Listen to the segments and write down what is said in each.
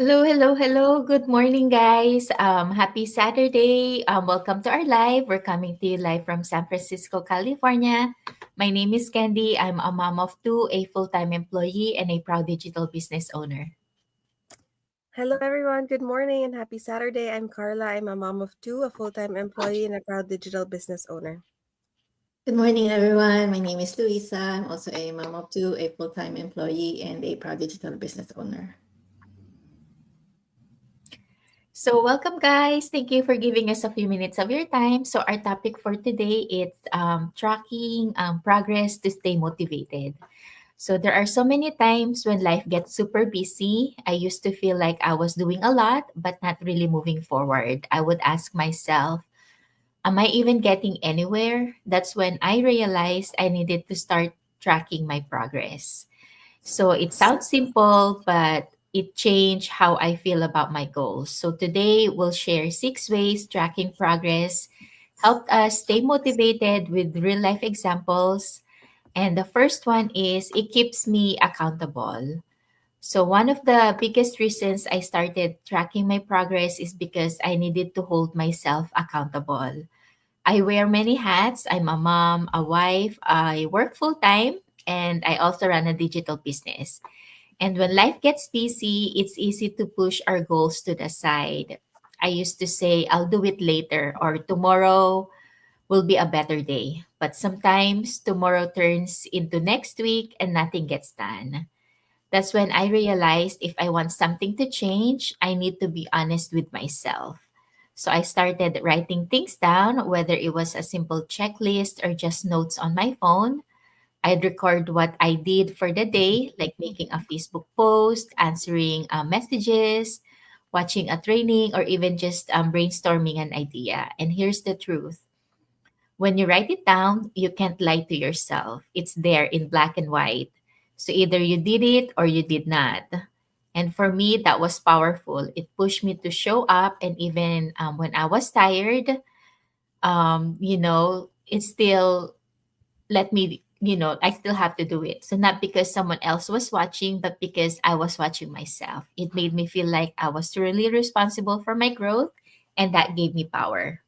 Hello, hello, hello. Good morning, guys. Happy Saturday. Welcome to our live. We're coming to you live from San Francisco, California. My name is Candy. I'm a mom of two, a full-time employee, and a proud digital business owner. Hello, everyone. Good morning and happy Saturday. I'm Carla. I'm a mom of two, a full time employee, and a proud digital business owner. Good morning, everyone. My name is Luisa. I'm also a mom of two, a full-time employee, and a proud digital business owner. So, welcome, guys. Thank you for giving us a few minutes of your time. So, our topic for today is tracking progress to stay motivated. So there are so many times when life gets super busy. I used to feel like I was doing a lot, but not really moving forward. I would ask myself, am I even getting anywhere? That's when I realized I needed to start tracking my progress. So it sounds simple, but it changed how I feel about my goals. So today we'll share 6 ways tracking progress helped us stay motivated with real life examples, and the first one is it keeps me accountable. So, one of the biggest reasons I started tracking my progress is because I needed to hold myself accountable. I wear many hats. I'm a mom, a wife, I work full time, and I also run a digital business. And when life gets busy, it's easy to push our goals to the side. I used to say, I'll do it later, or tomorrow will be a better day. But sometimes tomorrow turns into next week and nothing gets done. That's when I realized if I want something to change, I need to be honest with myself. So I started writing things down, whether it was a simple checklist or just notes on my phone. I'd record what I did for the day, like making a Facebook post, answering messages, watching a training, or even just brainstorming an idea. And here's the truth: when you write it down, you can't lie to yourself. It's there in black and white. So either you did it or you did not. And for me, that was powerful. It pushed me to show up. And even when I was tired, it still let me, I still have to do it. So not because someone else was watching, but because I was watching myself. It made me feel like I was really responsible for my growth. And that gave me power.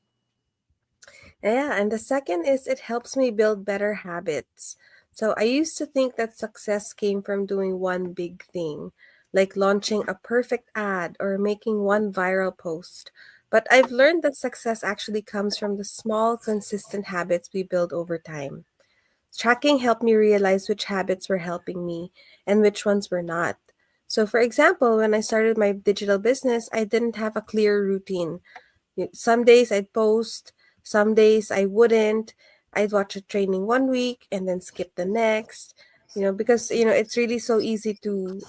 Yeah, and the second is it helps me build better habits. So I used to think that success came from doing one big thing, like launching a perfect ad or making one viral post. But I've learned that success actually comes from the small, consistent habits we build over time. Tracking helped me realize which habits were helping me and which ones were not. So, for example, when I started my digital business, I didn't have a clear routine. Some days I'd post, some days I wouldn't. I'd watch a training one week and then skip the next. Because it's really so easy to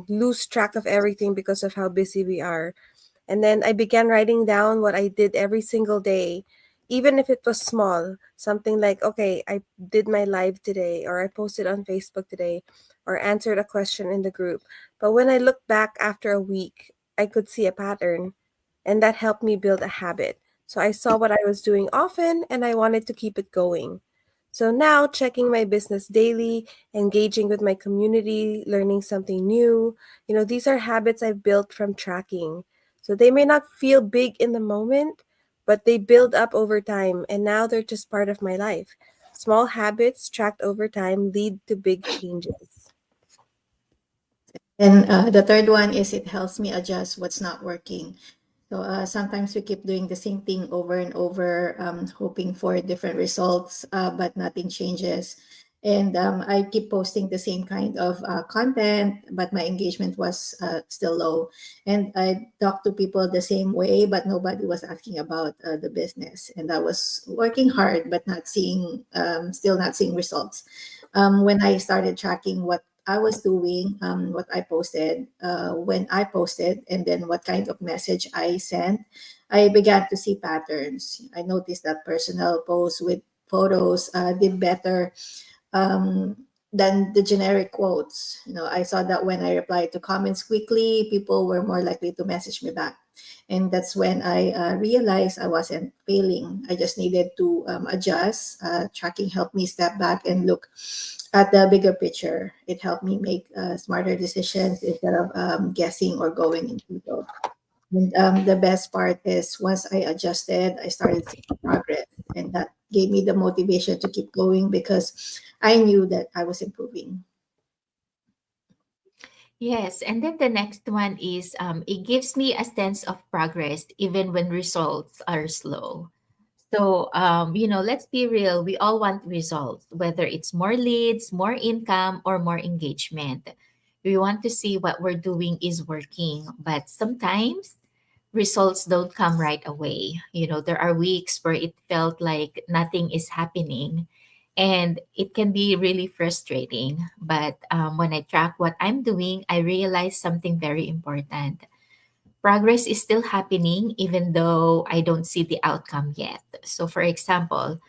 lose track of everything because of how busy we are. And then I began writing down what I did every single day, even if it was small. Something like, okay, I did my live today, or I posted on Facebook today, or answered a question in the group. But when I looked back after a week, I could see a pattern, and that helped me build a habit. So I saw what I was doing often, and I wanted to keep it going. So now, checking my business daily, engaging with my community, learning something new, these are habits I've built from tracking. So they may not feel big in the moment, but they build up over time, and now they're just part of my life. Small habits tracked over time lead to big changes. And the third one is it helps me adjust what's not working. So sometimes we keep doing the same thing over and over, hoping for different results, but nothing changes. And I keep posting the same kind of content, but my engagement was still low. And I talked to people the same way, but nobody was asking about the business. And I was working hard, but still not seeing results. When I started tracking what I was doing, what I posted, when I posted, and then what kind of message I sent, I began to see patterns. I noticed that personal posts with photos did better than the generic quotes. I saw that when I replied to comments quickly, people were more likely to message me back. And that's when I realized I wasn't failing. I just needed to adjust. Tracking helped me step back and look at the bigger picture. It helped me make smarter decisions instead of guessing or going into the. And the best part is once I adjusted, I started seeing progress, and that gave me the motivation to keep going because I knew that I was improving. Yes, and then the next one is it gives me a sense of progress even when results are slow. So, let's be real. We all want results, whether it's more leads, more income, or more engagement. We want to see what we're doing is working, but sometimes results don't come right away. There are weeks where it felt like nothing is happening, and it can be really frustrating. But when I track what I'm doing, I realize something very important. Progress is still happening even though I don't see the outcome yet. So, for example,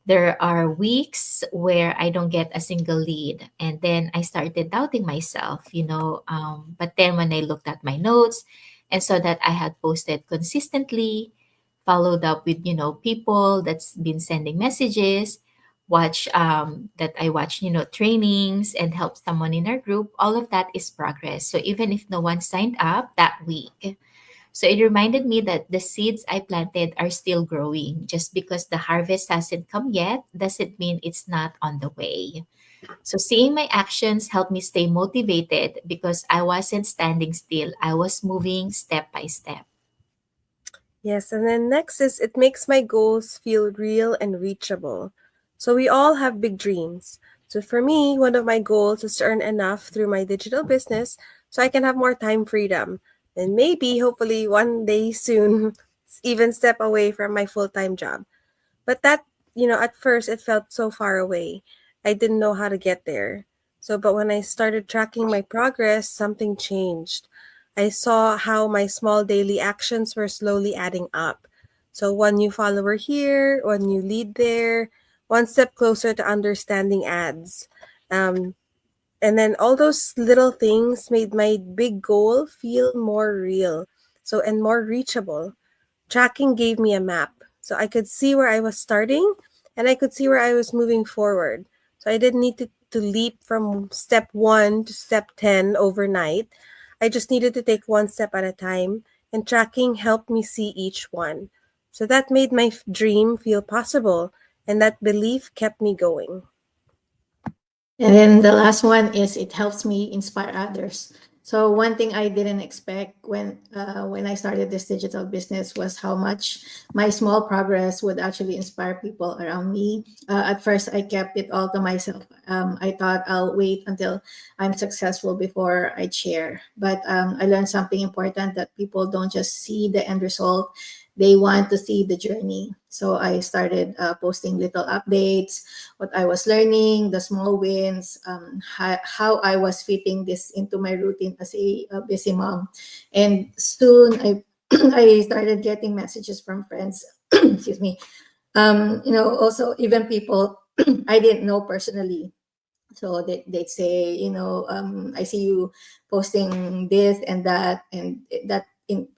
there are weeks where I don't get a single lead, and then I started doubting myself. But then when I looked at my notes and saw that I had posted consistently, followed up with people that's been sending messages, watch trainings and help someone in our group, all of that is progress. So even if no one signed up that week, so it reminded me that the seeds I planted are still growing. Just because the harvest hasn't come yet doesn't mean it's not on the way. So seeing my actions helped me stay motivated because I wasn't standing still. I was moving step by step. Yes, and then next is it makes my goals feel real and reachable. So we all have big dreams. So for me, one of my goals is to earn enough through my digital business so I can have more time freedom. And maybe, hopefully, one day soon, even step away from my full time job. But at first it felt so far away. I didn't know how to get there. But when I started tracking my progress, something changed. I saw how my small daily actions were slowly adding up. So one new follower here, one new lead there, one step closer to understanding ads. Um, and then all those little things made my big goal feel more real. And more reachable. Tracking gave me a map, so I could see where I was starting and I could see where I was moving forward. So I didn't need to leap from step 1 to step 10 overnight. I just needed to take one step at a time, and tracking helped me see each one. So that made my dream feel possible, and that belief kept me going. And then the last one is it helps me inspire others. So one thing I didn't expect when I started this digital business was how much my small progress would actually inspire people around me. At first, I kept it all to myself. I thought I'll wait until I'm successful before I share. But I learned something important that people don't just see the end result; they want to see the journey. So I started posting little updates, what I was learning, the small wins, how I was fitting this into my routine as a busy mom. And soon I started getting messages from friends, excuse me, also even people I didn't know personally. So they'd say, I see you posting this and that, and that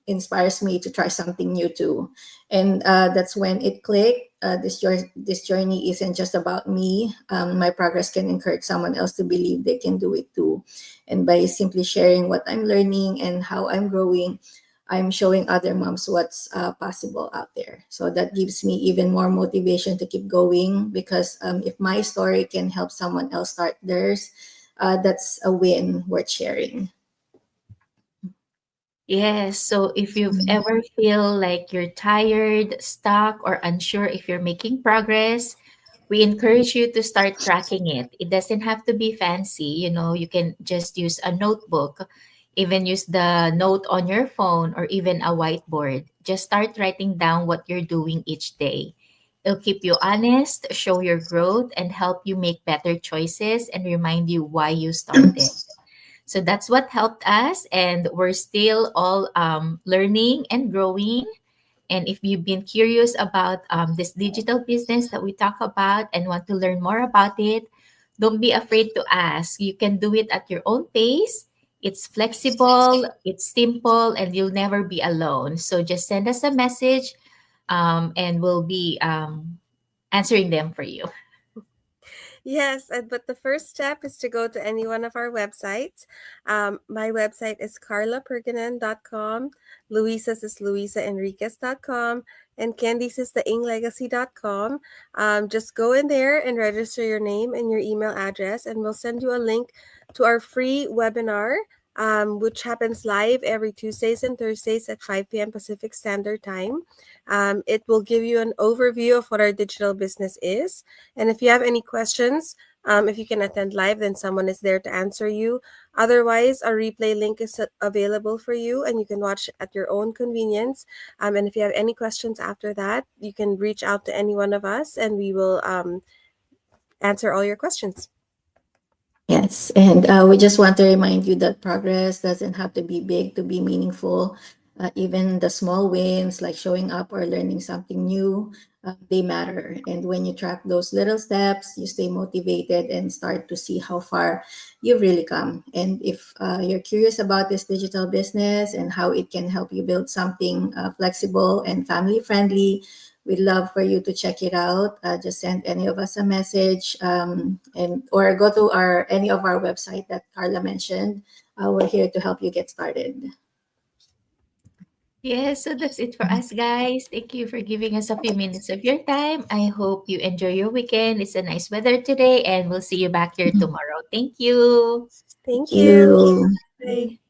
inspires me to try something new too. And that's when it clicked. This journey isn't just about me. My progress can encourage someone else to believe they can do it too. And by simply sharing what I'm learning and how I'm growing, I'm showing other moms what's possible out there. So that gives me even more motivation to keep going because if my story can help someone else start theirs, that's a win worth sharing. Yes. So if you've ever feel like you're tired, stuck, or unsure if you're making progress, we encourage you to start tracking it. It doesn't have to be fancy. You can just use a notebook, even use the note on your phone or even a whiteboard. Just start writing down what you're doing each day. It'll keep you honest, show your growth, and help you make better choices and remind you why you started. So that's what helped us, and we're still all learning and growing. And if you've been curious about this digital business that we talk about and want to learn more about it, don't be afraid to ask. You can do it at your own pace. It's flexible, it's simple, and you'll never be alone. So just send us a message, and we'll be answering them for you. Yes, but the first step is to go to any one of our websites. My website is carlaperganan.com, Luisa's is luisaenriquez.com, and Candy's is theinglegacy.com. Just go in there and register your name and your email address, and we'll send you a link to our free webinar, which happens live every Tuesdays and Thursdays at 5 p.m. Pacific Standard Time. It will give you an overview of what our digital business is. And if you have any questions, if you can attend live, then someone is there to answer you. Otherwise, a replay link is available for you, and you can watch at your own convenience. And if you have any questions after that, you can reach out to any one of us, and we will answer all your questions. Yes, and we just want to remind you that progress doesn't have to be big to be meaningful. Even the small wins, like showing up or learning something new, they matter. And when you track those little steps, you stay motivated and start to see how far you've really come. And if you're curious about this digital business and how it can help you build something flexible and family friendly, we'd love for you to check it out. Just send any of us a message, and or go to any of our website that Carla mentioned. We're here to help you get started. Yes, so that's it for us, guys. Thank you for giving us a few minutes of your time. I hope you enjoy your weekend. It's a nice weather today, and we'll see you back here tomorrow. Thank you. Thank Thank you. you. Bye.